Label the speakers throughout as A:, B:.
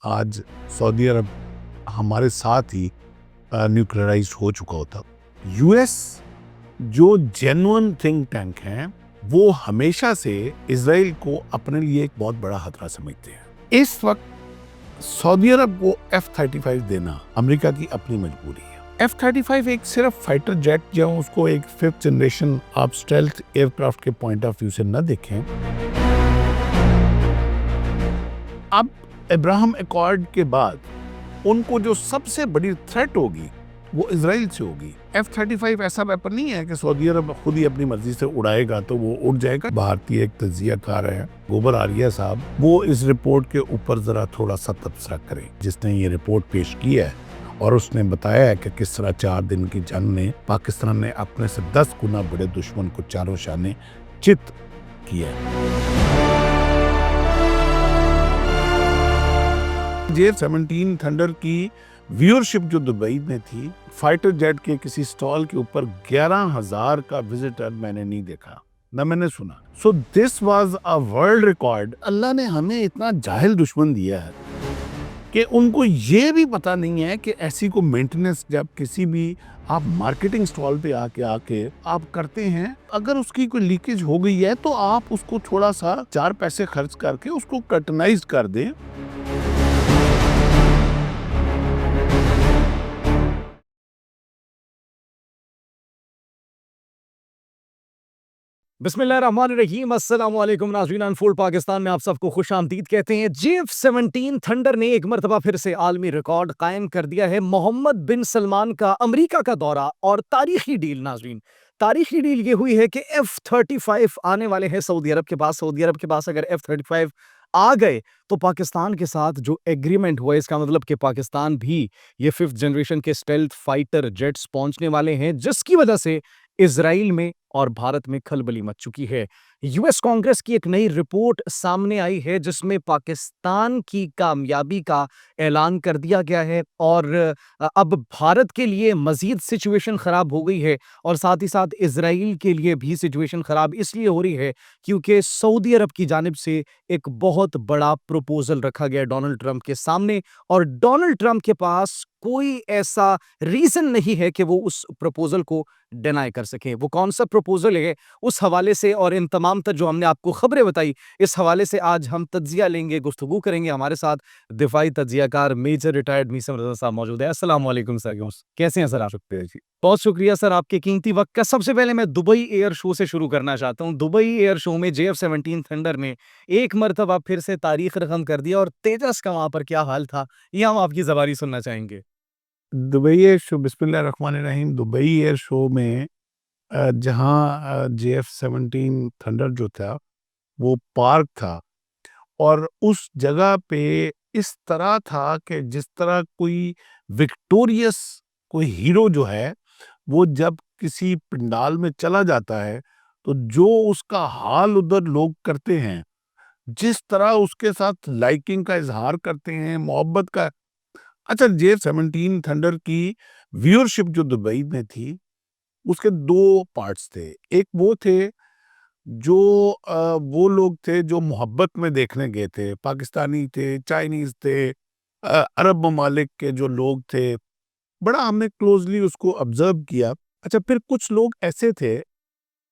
A: آج سعودی عرب ہمارے ساتھ ہی نیوکلیئرائزڈ ہو چکا ہوتا. یو ایس جو جینوئن تھنک ٹینک ہیں وہ ہمیشہ سے اسرائیل کو اپنے لیے ایک بہت بڑا خطرہ سمجھتے ہیں. اس وقت سعودی عرب کو F-35 دینا امریکہ کی اپنی مجبوری ہے. F-35 ایک صرف فائٹر جیٹ یا اس کو ایک 5th جنریشن آپ اسٹیلتھ ایئر کرافٹ کے پوائنٹ آف ویو سے نہ دیکھیں. اب ابراہم ایکارڈ کے بعد ان کو جو سب سے بڑی تھریٹ ہوگی وہ اسرائیل سے ہوگی. F-35 ایسا ویپن نہیں ہے کہ سعودی عرب خود ہی اپنی مرضی سے اڑائے گا تو وہ اڑ جائے گا. بھارتی ایک تجزیہ کار ہے گوبر آریہ صاحب، وہ اس رپورٹ کے اوپر ذرا تھوڑا سا تبصرہ کریں. جس نے یہ رپورٹ پیش کی ہے اور اس نے بتایا ہے کہ کس طرح 4 دن کی جنگ میں پاکستان نے اپنے سے 10 گنا بڑے دشمن کو چاروں شانے چت کیا. J-17 تھنڈر کی ویورشپ جو دبئی میں تھی، فائٹر جیٹ کے کسی سٹال کے اوپر 11,000 کا وزٹر میں نے نہیں دیکھا، نہ میں نے سنا. So this was a world record. اللہ نے ہمیں اتنا جاہل دشمن دیا ہے کہ ان کو یہ بھی پتا نہیں ہے کہ ایسی کو مینٹیننس جب کسی بھی آپ مارکیٹنگ سٹال پہ آ کے آپ کرتے ہیں، اگر اس کی کوئی لیکیج ہو گئی ہے تو آپ اس کو تھوڑا سا 4 پیسے خرچ کر کے اس کو کرٹنائز کر دیں.
B: بسم اللہ الرحمن الرحیم. السلام علیکم ناظرین. انفولڈ پاکستان میں آپ سب کو خوش آمدید کہتے ہیں. J-17 تھنڈر نے ایک مرتبہ پھر سے عالمی ریکارڈ قائم کر دیا ہے. محمد بن سلمان کا امریکہ کا دورہ اور تاریخی ڈیل. ناظرین تاریخی ڈیل یہ ہوئی ہے کہ F-35 آنے والے ہیں سعودی عرب کے پاس. سعودی عرب کے پاس اگر F-35 آ گئے تو پاکستان کے ساتھ جو ایگریمنٹ ہوا ہے اس کا مطلب کہ پاکستان بھی یہ 5th جنریشن کے اسٹیلتھ فائٹر جیٹس پہنچنے والے ہیں، جس کی وجہ سے اسرائیل میں اور بھارت میں کھلبلی مچ چکی ہے. یو ایس کانگریس کی ایک نئی رپورٹ سامنے آئی ہے جس میں پاکستان کی کامیابی کا اعلان کر دیا گیا ہے اور اب بھارت کے لیے مزید سچویشن خراب ہو گئی ہے اور ساتھ ہی ساتھ اسرائیل کے لیے بھی سچویشن خراب اس لیے ہو رہی ہے کیونکہ سعودی عرب کی جانب سے ایک بہت بڑا پروپوزل رکھا گیا ڈونلڈ ٹرمپ کے سامنے اور ڈونلڈ ٹرمپ کے پاس کوئی ایسا ریزن نہیں ہے کہ وہ اس پروپوزل کو ڈینائی کر سکیں. وہ کون سا پروپوزل ہے اس حوالے سے اور ان تمام تر جو ہم نے آپ کو خبریں بتائی اس حوالے سے آج ہم تجزیہ لیں گے، گفتگو کریں گے. ہمارے ساتھ دفاعی تجزیہ کار میجر ریٹائرڈ میثم رضا صاحب موجود ہیں. السلام علیکم سر. کیسے ہیں سر آپ؟ بہت شکریہ سر آپ کے قیمتی وقت کا. سب سے پہلے میں دبئی ایئر شو سے شروع کرنا چاہتا ہوں. دبئی ایئر شو میں J-17 تھنڈر نے ایک مرتبہ پھر سے تاریخ رقم کر دیا اور تیجس کا وہاں پر کیا حال تھا یہ ہم آپ کی زبانی سننا چاہیں گے.
A: دبئی ایئر شو، بسم اللہ الرحمن الرحیم. دبئی ایئر شو میں جہاں J-17 تھنڈر جو تھا وہ پارک تھا اور اس جگہ پہ اس طرح تھا کہ جس طرح کوئی وکٹوریس کوئی ہیرو جو ہے وہ جب کسی پنڈال میں چلا جاتا ہے تو جو اس کا حال ادھر لوگ کرتے ہیں، جس طرح اس کے ساتھ لائکنگ کا اظہار کرتے ہیں، محبت کا. اچھا، J-17 تھنڈر کی ویورشپ جو دبئی میں تھی اس کے 2 پارٹس تھے. ایک وہ تھے جو وہ لوگ تھے جو محبت میں دیکھنے گئے تھے، پاکستانی تھے، چائنیز تھے، عرب ممالک کے جو لوگ تھے. بڑا ہم نے کلوزلی اس کو آبزرو کیا. اچھا، پھر کچھ لوگ ایسے تھے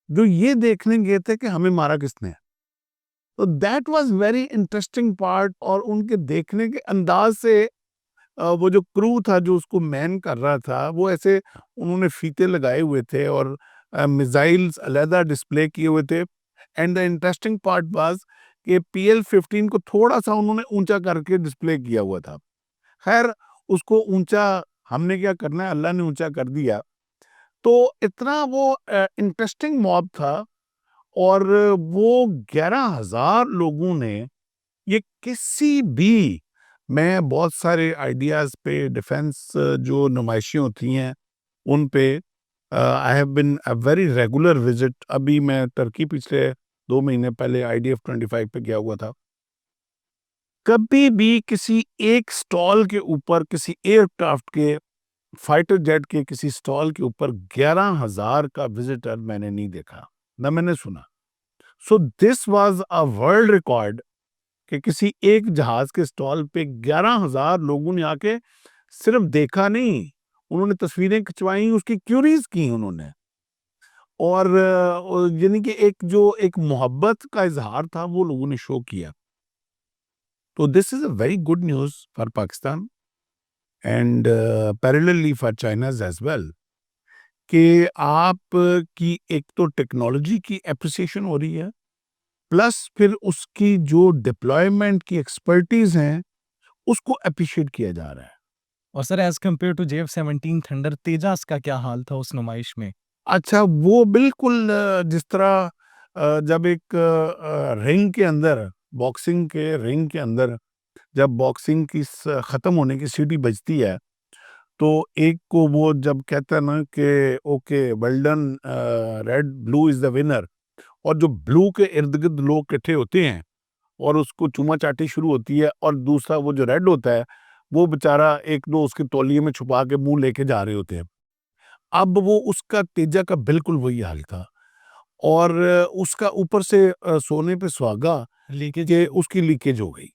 A: جو یہ دیکھنے گئے تھے کہ ہمیں مارا کس نے. تو that was very interesting part. اور ان کے دیکھنے کے انداز سے وہ جو کرو تھا جو اس کو مین کر رہا تھا وہ ایسے انہوں نے فیتے لگائے ہوئے تھے اور میزائلز علیحدہ ڈسپلے کیے ہوئے تھے. And the interesting part was کہ PL-15 کو تھوڑا سا انہوں نے اونچا کر کے ڈسپلے کیا ہوا تھا. خیر اس کو اونچا ہم نے کیا کرنا ہے، اللہ نے اونچا کر دیا. تو اتنا وہ انٹرسٹنگ موب تھا اور وہ 11,000 لوگوں نے یہ کسی بھی، میں بہت سارے آئیڈیاز پہ ڈیفenس جو نمائشیں ہوتی ہیں ان پہ I have been a very regular visit. ابھی میں ترکی پچھلے 2 مہینے پہلے IDF-25 پہ گیا ہوا تھا. کبھی بھی کسی ایک سٹال کے اوپر، کسی ایئر کرافٹ کے فائٹر جیٹ کے کسی سٹال کے اوپر 11,000 کا وزٹر میں نے نہیں دیکھا، نہ میں نے سنا. So this was a world record کہ کسی ایک جہاز کے سٹال پہ 11,000 لوگوں نے آ کے صرف دیکھا نہیں، انہوں نے تصویریں کھنچوائیں، اس کی کیوریز کی انہوں نے، اور یعنی کہ ایک محبت کا اظہار تھا وہ لوگوں نے شو کیا. تو this is a very good news for Pakistan and parallelly for China's as well, کہ آپ کی ایک تو ٹیکنالوجی کی اپریسیشن ہو رہی ہے، پلس پھر اس کی جو ڈپلائمنٹ کی ایکسپرٹیز ہیں اس کو اپریشیٹ کیا جا رہا ہے.
B: اور sir as compare to JF-17 thunder, Tejas کا کیا حال تھا اس نمائش میں؟
A: اچھا، وہ بالکل جس طرح جب ایک رنگ کے اندر، باکسنگ کے رنگ کے اندر جب باکسنگ کی ختم ہونے کی سیٹی بجتی ہے تو ایک کو وہ جب کہتا ہے نا کہ okay well done, red blue is the winner, اور جو بلو کے ارد گرد لوگ اکٹھے ہوتے ہیں اور اس کو چوما چاٹی شروع ہوتی ہے، اور دوسرا وہ جو ریڈ ہوتا ہے وہ بےچارا ایک دو اس کے تولیے میں چھپا کے منہ لے کے جا رہے ہوتے ہیں. اب وہ اس کا تیجا کا بالکل وہی حال تھا، اور اس کا اوپر سے سونے پہ سہاگا کہ اس کی لیکیج ہو گئی.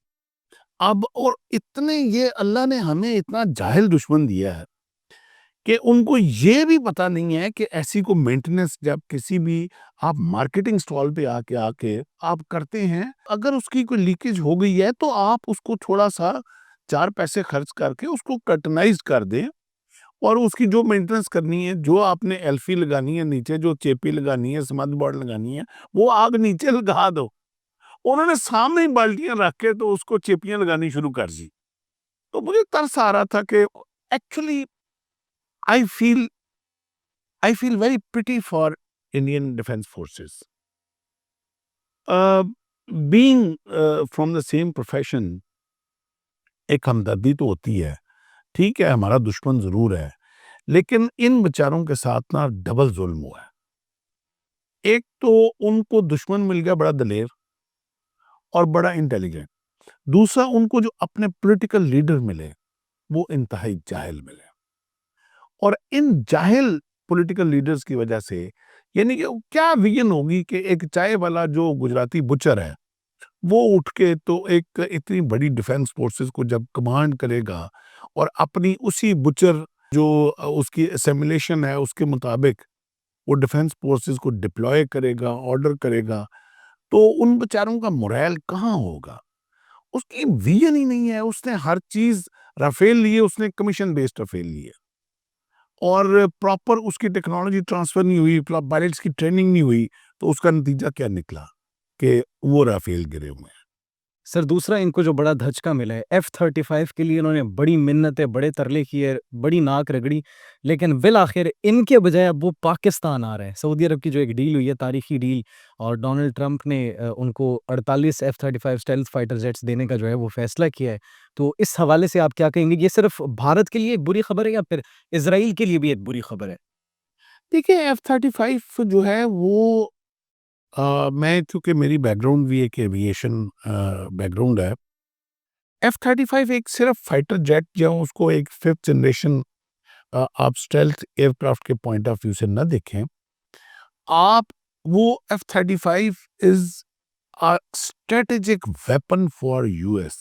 A: اب اور اتنے یہ اللہ نے ہمیں اتنا جاہل دشمن دیا ہے کہ ان کو یہ بھی پتا نہیں ہے کہ ایسی کو مینٹیننس جب کسی بھی آپ مارکیٹنگ سٹال پہ آ کے آپ کرتے ہیں، اگر اس کی کوئی لیکیج ہو گئی ہے تو آپ اس کو تھوڑا سا 4 پیسے خرچ کر کے اس کو کٹنائز کر دیں، اور اس کی جو مینٹیننس کرنی ہے، جو آپ نے ایلفی لگانی ہے نیچے، جو چیپی لگانی ہے، سمد بورڈ لگانی ہے، وہ آگ نیچے لگا دو. انہوں نے سامنے ہی بالٹیاں رکھ کے تو اس کو چیپیاں لگانی شروع کر دی. تو مجھے ترس آ رہا تھا کہ actually I feel very pretty for Indian Defense Forces. Being from the same profession, ایک ہمدردی تو ہوتی ہے، ٹھیک ہے ہمارا دشمن ضرور ہے، لیکن ان بیچاروں کے ساتھ نا ڈبل ظلم ہوا ہے. ایک تو ان کو دشمن مل گیا بڑا دلیر اور بڑا انٹیلیجنٹ، دوسرا ان کو جو اپنے پولیٹیکل لیڈر ملے وہ انتہائی جاہل ملے. اور ان جاہل پولیٹیکل لیڈرز کی وجہ سے، یعنی کہ کیا ویژن ہوگی کہ ایک چائے والا جو گجراتی بچر ہے وہ اٹھ کے تو ایک اتنی بڑی ڈیفنس فورسز کو جب کمانڈ کرے گا اور اپنی اسی بچر جو اس کی اسیمولیشن ہے اس کے مطابق وہ ڈیفنس فورسز کو ڈپلوائے کرے گا، آرڈر کرے گا، تو ان بیچاروں کا مورائل کہاں ہوگا؟ اس کی ویژن ہی نہیں ہے. اس نے ہر چیز رافیل لیے، اس نے کمیشن بیسڈ رافیل لیے، اور پراپر اس کی ٹیکنالوجی ٹرانسفر نہیں ہوئی، پائلٹس کی ٹریننگ نہیں ہوئی، تو اس کا نتیجہ کیا نکلا کہ وہ رافیل گرے ہوئے ہیں.
B: سر دوسرا ان کو جو بڑا دھچکا ملا ہے F-35 کے لیے، انہوں نے بڑی منتیں، بڑے ترلے کیے، بڑی ناک رگڑی، لیکن بالآخر ان کے بجائے اب وہ پاکستان آ رہے ہیں. سعودی عرب کی جو ایک ڈیل ہوئی ہے، تاریخی ڈیل، اور ڈونلڈ ٹرمپ نے ان کو 48 F-35 اسٹیلتھ فائٹر جیٹس دینے کا جو ہے وہ فیصلہ کیا ہے. تو اس حوالے سے آپ کیا کہیں گے؟ یہ صرف بھارت کے لیے ایک بری خبر ہے یا پھر اسرائیل کے لیے بھی ایک بری خبر ہے؟
A: دیکھیں F-35 جو ہے وہ میں چونکہ میری بیک گراؤنڈ بھی ایک ایویشن بیک گراؤنڈ ہے، F-35 ایک صرف فائٹر جیٹ یا اس کو ایک 5th جنریشن آپ اسٹیلتھ ایئر کرافٹ کے پوائنٹ آف ویو سے نہ دیکھیں. آپ وہ F-35 is strategic weapon for US،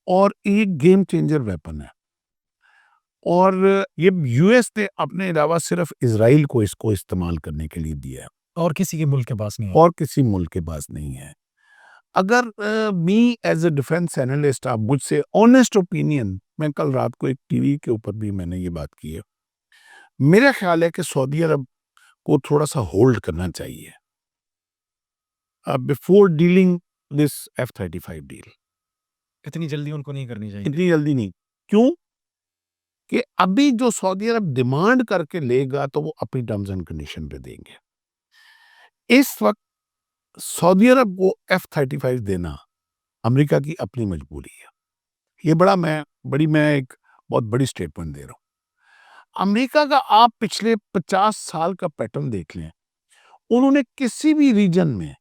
A: اور ایک گیم چینجر ویپن ہے. اور یہ US نے اپنے علاوہ صرف اسرائیل کو اس کو استعمال کرنے کے لیے دیا ہے،
B: اور کسی کے ملک کے پاس نہیں ہے.
A: اور کسی ملک کے پاس نہیں ہے. اگر می ایز اے ڈیفense اینالسٹ آپ مجھ سے آنیسٹ اوپینین، میں کل رات کو ایک ٹی وی کے اوپر بھی میں نے یہ بات کی ہے، میرا خیال ہے کہ سعودی عرب کو تھوڑا سا ہولڈ کرنا چاہیے بفور ڈیلنگ دس F-35 ڈیل.
B: اتنی جلدی ان کو نہیں کرنی چاہیے.
A: اتنی جلدی نہیں. کیوں کہ ابھی جو سعودی عرب ڈیمانڈ کر کے لے گا تو وہ اپنی ٹرمز اینڈ کنڈیشن پہ دیں گے. اس وقت سعودی عرب کو F-35 دینا امریکہ کی اپنی مجبوری ہے. یہ میں ایک بہت بڑی سٹیٹمنٹ دے رہا ہوں. امریکہ کا آپ پچھلے 50 سال کا پیٹرن دیکھ لیں، انہوں نے کسی بھی ریجن میں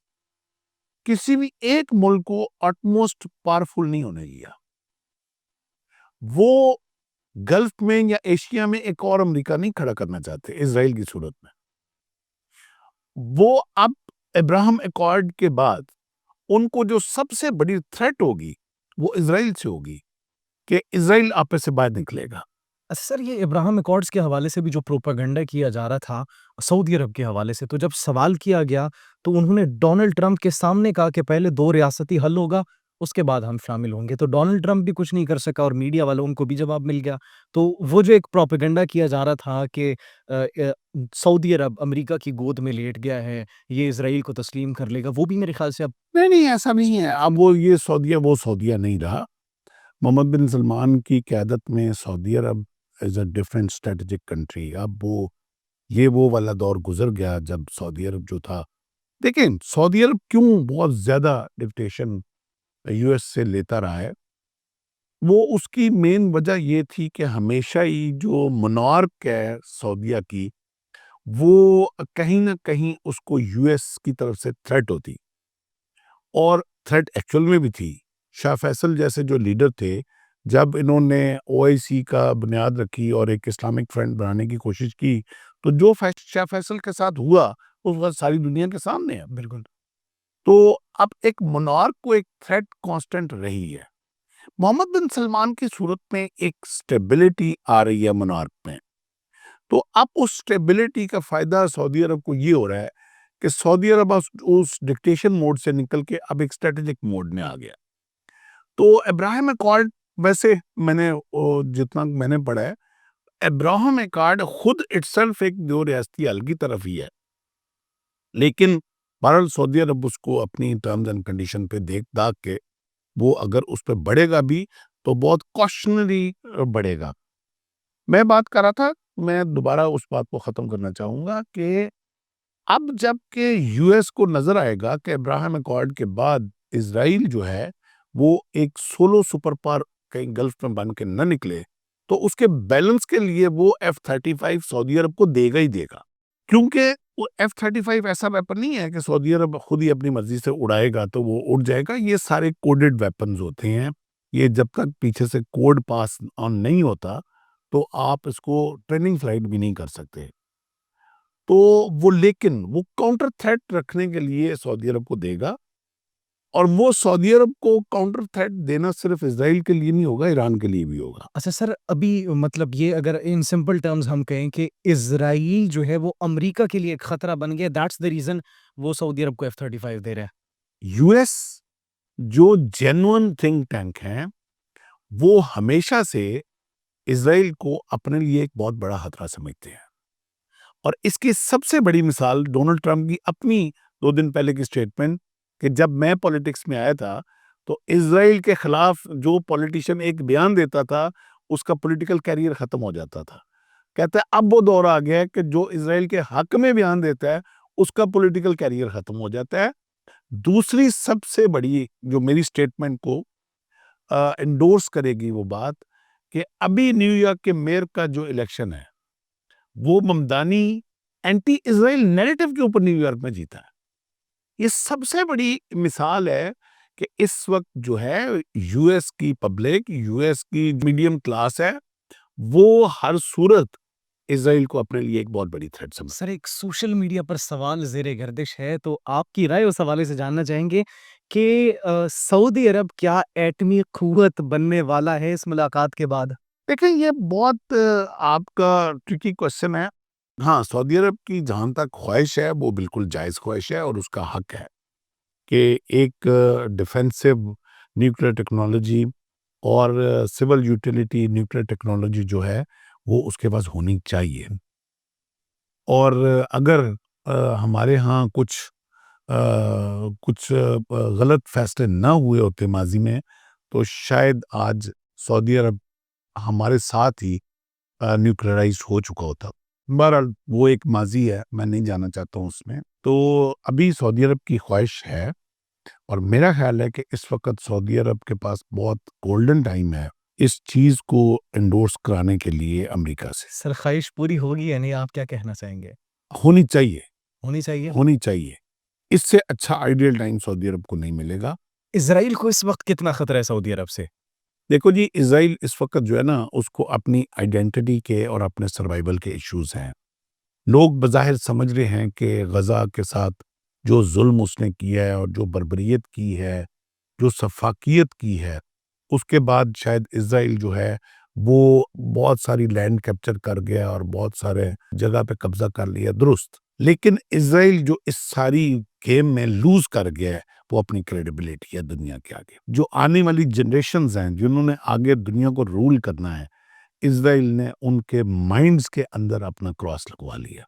A: کسی بھی ایک ملک کو اٹموسٹ پاورفل نہیں ہونے دیا. وہ گلف میں یا ایشیا میں ایک اور امریکہ نہیں کھڑا کرنا چاہتے اسرائیل کی صورت میں. وہ اب ابراہم ایکارڈ کے بعد ان کو جو سب سے بڑی تھریٹ ہوگی وہ اسرائیل سے ہوگی کہ اسرائیل آپس سے باہر نکلے گا۔
B: سر یہ ابراہم ایکارڈز کے حوالے سے بھی جو پروپیگنڈا کیا جا رہا تھا سعودی عرب کے حوالے سے، تو جب سوال کیا گیا تو انہوں نے ڈونلڈ ٹرمپ کے سامنے کہا کہ پہلے 2 ریاستی حل ہوگا، اس کے بعد ہم شامل ہوں گے۔ تو ڈونلڈ ٹرمپ بھی کچھ نہیں کر سکا اور میڈیا والوں کو بھی جواب مل گیا۔ تو وہ جو ایک پروپیگنڈا کیا جا رہا تھا کہ سعودی عرب امریکہ کی گود میں لیٹ گیا ہے، یہ اسرائیل کو تسلیم کر لے گا، وہ بھی میرے خیال سے اب
A: نہیں ایسا نہیں ہے۔ اب وہ یہ سعودیہ نہیں رہا۔ محمد بن سلمان کی قیادت میں سعودی عرب از اے ڈفرینٹ اسٹریٹجک کنٹری۔ اب وہ والا دور گزر گیا جب سعودی عرب جو تھا، دیکھیں سعودی عرب کیوں بہت زیادہ ڈکٹیشن یو ایس سے لیتا رہا ہے، وہ اس کی مین وجہ یہ تھی کہ ہمیشہ ہی جو منارک ہے سعودیہ کی، وہ کہیں نہ کہیں اس کو یو ایس کی طرف سے تھریٹ ہوتی، اور تھریٹ ایکچول میں بھی تھی۔ شاہ فیصل جیسے جو لیڈر تھے، جب انہوں نے او آئی سی کا بنیاد رکھی اور ایک اسلامک فرنٹ بنانے کی کوشش کی، تو جو شاہ فیصل کے ساتھ ہوا اس وقت ساری دنیا کے سامنے ہے۔
B: بالکل
A: تو اب ایک منارک کو ایک تھریٹ کانسٹنٹ رہی ہے۔ محمد بن سلمان کی صورت میں ایک سٹیبلٹی آ رہی ہے منارک میں، تو اب اس سٹیبلٹی کا فائدہ سعودی عرب کو یہ ہو رہا ہے کہ سعودی عرب اس ڈکٹیشن موڈ سے نکل کے اب ایک اسٹریٹجک موڈ میں آ گیا۔ تو ابراہیم ایکارڈ، ویسے جتنا میں نے پڑھا ہے، ابراہیم ایکارڈ خود اٹسیلف ایک 2 ریاستی حل کی طرف ہی ہے، لیکن بہرحال سعودی عرب اس کو اپنی ٹرمز اینڈ کنڈیشن پہ دیکھ داکھ کے وہ اگر اس پہ بڑھے گا بھی تو بہت کوشنری بڑھے گا۔ میں بات کر رہا تھا، میں دوبارہ اس بات کو ختم کرنا چاہوں گا کہ اب جب کہ یو ایس کو نظر آئے گا کہ ابراہیم ایکارڈ کے بعد اسرائیل جو ہے وہ ایک سولو سپر پاور کہیں گلف میں بن کے نہ نکلے، تو اس کے بیلنس کے لیے وہ F-35 سعودی عرب کو دے گا ہی دے گا، کیونکہ وہ F-35 ایسا ویپن نہیں ہے کہ سعودی عرب خود ہی اپنی مرضی سے اڑائے گا تو وہ اڑ جائے گا۔ یہ سارے کوڈڈ ویپنز ہوتے ہیں، یہ جب تک پیچھے سے کوڈ پاس آن نہیں ہوتا تو آپ اس کو ٹریننگ فلائٹ بھی نہیں کر سکتے۔ تو لیکن وہ کاؤنٹر تھریٹ رکھنے کے لیے سعودی عرب کو دے گا، اور وہ سعودی عرب کو کاؤنٹر تھریٹ دینا صرف اسرائیل کے لیے نہیں ہوگا، ایران کے لیے بھی ہوگا۔
B: اچھا سر، ابھی مطلب یہ اگر ان سمپل ٹرمز ہم کہیں کہ اسرائیل جو ہے وہ امریکہ کے لیے ایک خطرہ بن گیا، دیٹس the ریزن وہ سعودی عرب کو F-35 دے رہا ہے۔
A: یو ایس جو جینوئن تھنک ٹینک ہیں وہ ہمیشہ سے اسرائیل کو اپنے لیے ایک بہت بڑا خطرہ سمجھتے ہیں، اور اس کی سب سے بڑی مثال ڈونلڈ ٹرمپ کی اپنی 2 دن پہلے کی سٹیٹمنٹ کہ جب میں پولیٹکس میں آیا تھا تو اسرائیل کے خلاف جو پولیٹیشین ایک بیان دیتا تھا اس کا پولیٹیکل کیریئر ختم ہو جاتا تھا۔ کہتا ہے اب وہ دور آ گیا ہے کہ جو اسرائیل کے حق میں بیان دیتا ہے اس کا پولیٹیکل کیریئر ختم ہو جاتا ہے۔ دوسری سب سے بڑی جو میری سٹیٹمنٹ کو انڈورس کرے گی وہ بات کہ ابھی نیو یارک کے میئر کا جو الیکشن ہے وہ ممدانی اینٹی اسرائیل نیریٹو کے اوپر نیو یارک میں جیتا ہے۔ یہ سب سے بڑی مثال ہے کہ اس وقت جو ہے یو ایس کی پبلک، یو ایس کی میڈیم کلاس ہے، وہ ہر صورت اسرائیل کو اپنے لیے ایک بہت بڑی تھریٹ سمجھتا ہے۔
B: سر ایک سوشل میڈیا پر سوال زیر گردش ہے، تو آپ کی رائے اس حوالے سے جاننا چاہیں گے کہ سعودی عرب کیا ایٹمی قوت بننے والا ہے اس ملاقات کے بعد؟
A: دیکھیں یہ بہت آپ کا ٹرکی کوشچن ہے۔ ہاں، سعودی عرب کی جہاں تک خواہش ہے وہ بالکل جائز خواہش ہے اور اس کا حق ہے کہ ایک ڈیفینسو نیوکلیر ٹیکنالوجی اور سول یوٹیلیٹی نیوکلیر ٹیکنالوجی جو ہے وہ اس کے پاس ہونی چاہیے، اور اگر ہمارے ہاں کچھ غلط فیصلے نہ ہوئے ہوتے ماضی میں تو شاید آج سعودی عرب ہمارے ساتھ ہی نیوکلیرائزڈ ہو چکا ہوتا۔ بہرحال وہ ایک ماضی ہے، میں نہیں جانا چاہتا ہوں اس میں۔ تو ابھی سعودی عرب کی خواہش ہے، اور میرا خیال ہے کہ اس وقت سعودی عرب کے پاس بہت گولڈن ٹائم ہے اس چیز کو انڈورس کرانے کے لیے امریکہ سے۔
B: سر خواہش پوری ہوگی یا نہیں، آپ کیا کہنا چاہیں گے؟
A: ہونی چاہیے،
B: ہونی چاہیے۔
A: ہونی چاہیے۔ اس سے اچھا آئیڈیل ٹائم سعودی عرب کو نہیں ملے گا۔
B: اسرائیل کو اس وقت کتنا خطرہ ہے سعودی عرب سے؟
A: دیکھو جی، اسرائیل اس وقت جو ہے نا اس کو اپنی آئیڈینٹی کے اور اپنے سروائیول کے ایشوز ہیں۔ لوگ بظاہر سمجھ رہے ہیں کہ غزہ کے ساتھ جو ظلم اس نے کیا ہے اور جو بربریت کی ہے، جو سفاکیت کی ہے، اس کے بعد شاید اسرائیل جو ہے وہ بہت ساری لینڈ کیپچر کر گیا اور بہت سارے جگہ پہ قبضہ کر لیا، درست، لیکن اسرائیل جو اس ساری گیم میں لوز کر گیا ہے وہ اپنی کریڈیبلٹی ہے دنیا کے آگے. جو آنے والی جنریشنز ہیں جنہوں نے آگے دنیا کو رول کرنا ہے، اسرائیل نے ان کے مائنڈز کے اندر اپنا کراس لگوا لیا.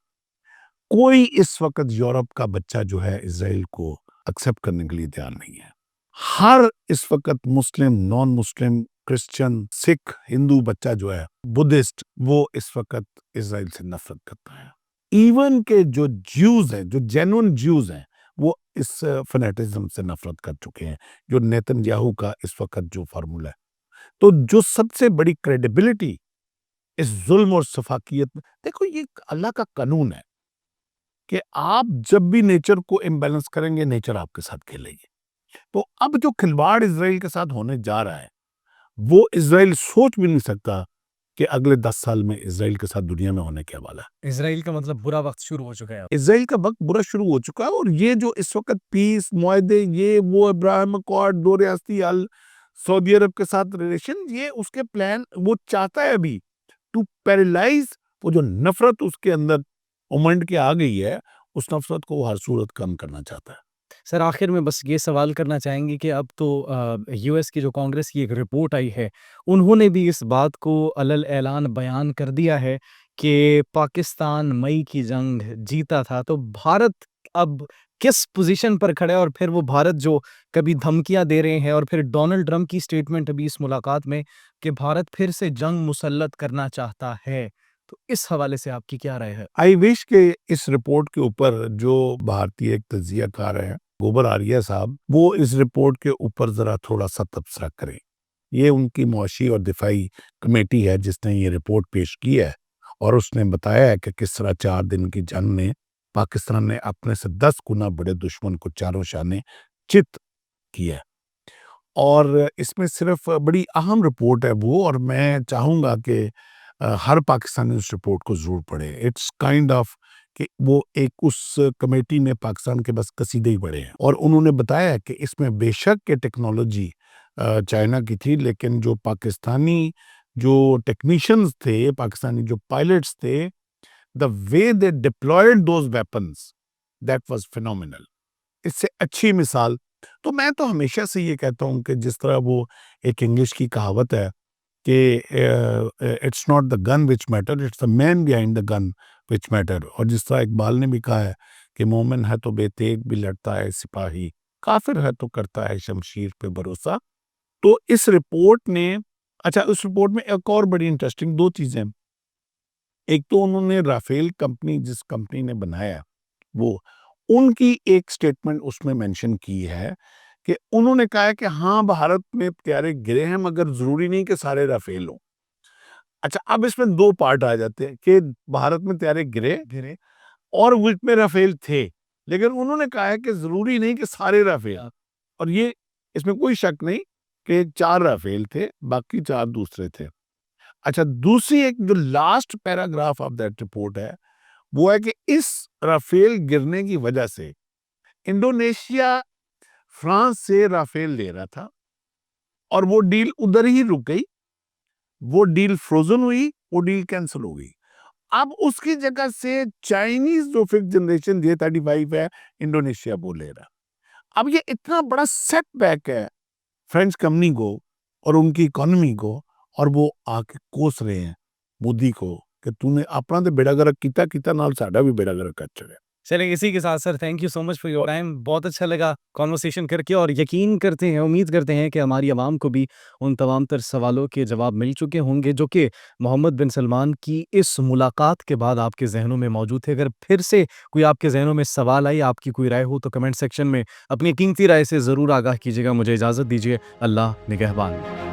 A: کوئی اس وقت یورپ کا بچہ جو ہے اسرائیل کو ایکسیپٹ کرنے کے لیے تیار نہیں ہے. ہر اس وقت مسلم، نان مسلم، کرسچن، سکھ، ہندو بچہ جو ہے، بدھسٹ، وہ اس وقت اسرائیل سے نفرت کرتا ہے. ایون کہ جو جیوز ہیں، جو جینون جیوز ہیں، وہ اس فنیٹزم سے نفرت کر چکے ہیں، جو نیتن یاہو کا اس وقت جو فارمولا ہے. تو جو سب سے بڑی کریڈیبلٹی اس ظلم اور سفاکیت میں، دیکھو یہ اللہ کا قانون ہے کہ آپ جب بھی نیچر کو امبیلنس کریں گے، نیچر آپ کے ساتھ کھیلے گی. تو اب جو کھلواڑ اسرائیل کے ساتھ ہونے جا رہا ہے، وہ اسرائیل سوچ بھی نہیں سکتا کہ اگلے 10 سال میں اسرائیل کے ساتھ دنیا میں ہونے کیا والا ہے.
B: اسرائیل کا مطلب برا وقت شروع ہو چکا ہے.
A: اسرائیل کا وقت برا شروع ہو چکا ہے، اور یہ جو اس وقت پیس معاہدے، یہ وہ ابراہیم اکارڈ، دو ریاستی حل، سعودی عرب کے ساتھ ریلیشن، یہ اس کے پلان، وہ چاہتا ہے ابھی ٹو پیرالائز. وہ جو نفرت اس کے اندر امنڈ کے آ گئی ہے، اس نفرت کو وہ ہر صورت کم کرنا چاہتا ہے.
B: سر آخر میں بس یہ سوال کرنا چاہیں گے کہ اب تو یو ایس کی جو کانگریس کی ایک رپورٹ آئی ہے، انہوں نے بھی اس بات کو علل اعلان بیان کر دیا ہے کہ پاکستان مئی کی جنگ جیتا تھا. تو بھارت اب کس پوزیشن پر کھڑا ہے، اور پھر وہ بھارت جو کبھی دھمکیاں دے رہے ہیں، اور پھر ڈونلڈ ٹرمپ کی سٹیٹمنٹ ابھی اس ملاقات میں کہ بھارت پھر سے جنگ مسلط کرنا چاہتا ہے، تو اس حوالے سے آپ کی کیا رائے ہے؟
A: آئی وش کہ اس رپورٹ کے اوپر جو بھارتی ایک تجزیہ کار ہے گوبر آریہ صاحب، وہ اس رپورٹ کے اوپر ذرا تھوڑا سا تبصرہ کریں. یہ ان کی معاشی اور دفاعی کمیٹی ہے جس نے یہ رپورٹ پیش کی ہے، اور اس نے بتایا ہے کہ کس طرح 4 دن کی جنگ میں پاکستان نے اپنے سے 10 گنا بڑے دشمن کو چاروں شانے چت کیا ہے. اور اس میں صرف بڑی اہم رپورٹ ہے وہ، اور میں چاہوں گا کہ ہر پاکستانی اس رپورٹ کو ضرور پڑھے. اٹس کائنڈ آف کہ وہ ایک اس کمیٹی نے پاکستان کے بس قصیدے ہی پڑھے ہیں، اور انہوں نے بتایا کہ اس میں بے شک کہ ٹیکنالوجی چائنا کی تھی، لیکن جو پاکستانی جو ٹیکنیشینز تھے، پاکستانی جو پائلٹس تھے، the way they deployed those weapons, that was phenomenal. اس سے اچھی مثال تو میں تو ہمیشہ سے یہ کہتا ہوں کہ جس طرح وہ ایک انگلش کی کہاوت ہے کہ it's not the gun which matter, it's the man behind the gun which matter. اور جس طرح اقبال نے بھی کہا ہے کہ مومن ہے تو بے تیغ بھی لڑتا ہے سپاہی، کافر ہے تو کرتا ہے شمشیر پہ بھروسہ. تو اس رپورٹ نے، اچھا اس رپورٹ میں ایک اور بڑی انٹرسٹنگ 2 چیزیں. ایک تو انہوں نے رافیل کمپنی، جس کمپنی نے بنایا، وہ ان کی ایک سٹیٹمنٹ اس میں مینشن کی ہے کہ انہوں نے کہا ہے کہ ہاں بھارت میں طیارے گرے ہیں، مگر ضروری نہیں کہ سارے رافیل ہوں. اچھا اب اس میں 2 پارٹ آ جاتے ہیں کہ بھارت میں طیارے گرے اور اس میں رافیل تھے، لیکن انہوں نے کہا ہے کہ ضروری نہیں کہ سارے رافیل. اور یہ اس میں کوئی شک نہیں کہ 4 رافیل تھے، باقی 4 دوسرے تھے. اچھا دوسری ایک جو last paragraph of that report ہے وہ ہے کہ اس رافیل گرنے کی وجہ سے انڈونیشیا فرانس سے رافیل لے رہا تھا، اور وہ ڈیل ادھر ہی رک گئی، وہ ڈیل فروزن ہوئی، وہ ڈیل کینسل ہو گئی. اب اس کی جگہ سے چائنیز جو 5th جنریشن J-35 ہے، انڈونیشیا وہ لے رہا. اب یہ اتنا بڑا سیٹ بیک ہے فرینچ کمپنی کو اور ان کی اکانومی کو، اور وہ آ کے کوس رہے ہیں مودی کو کہ تو نے اپنا تو بیڑا گرک کیتا نال ساڈا بھی بیڑا گرک کر چڑیا.
B: چلیں اسی کے ساتھ sir thank you so much for your time. بہت اچھا لگا کانورسیشن کر کے، اور یقین کرتے ہیں، امید کرتے ہیں کہ ہماری عوام کو بھی ان تمام تر سوالوں کے جواب مل چکے ہوں گے جو کہ محمد بن سلمان کی اس ملاقات کے بعد آپ کے ذہنوں میں موجود تھے. اگر پھر سے کوئی آپ کے ذہنوں میں سوال آئی، آپ کی کوئی رائے ہو، تو کمنٹ سیکشن میں اپنی قیمتی رائے سے ضرور آگاہ کیجیے گا. مجھے اجازت دیجیے. اللہ نگہبان.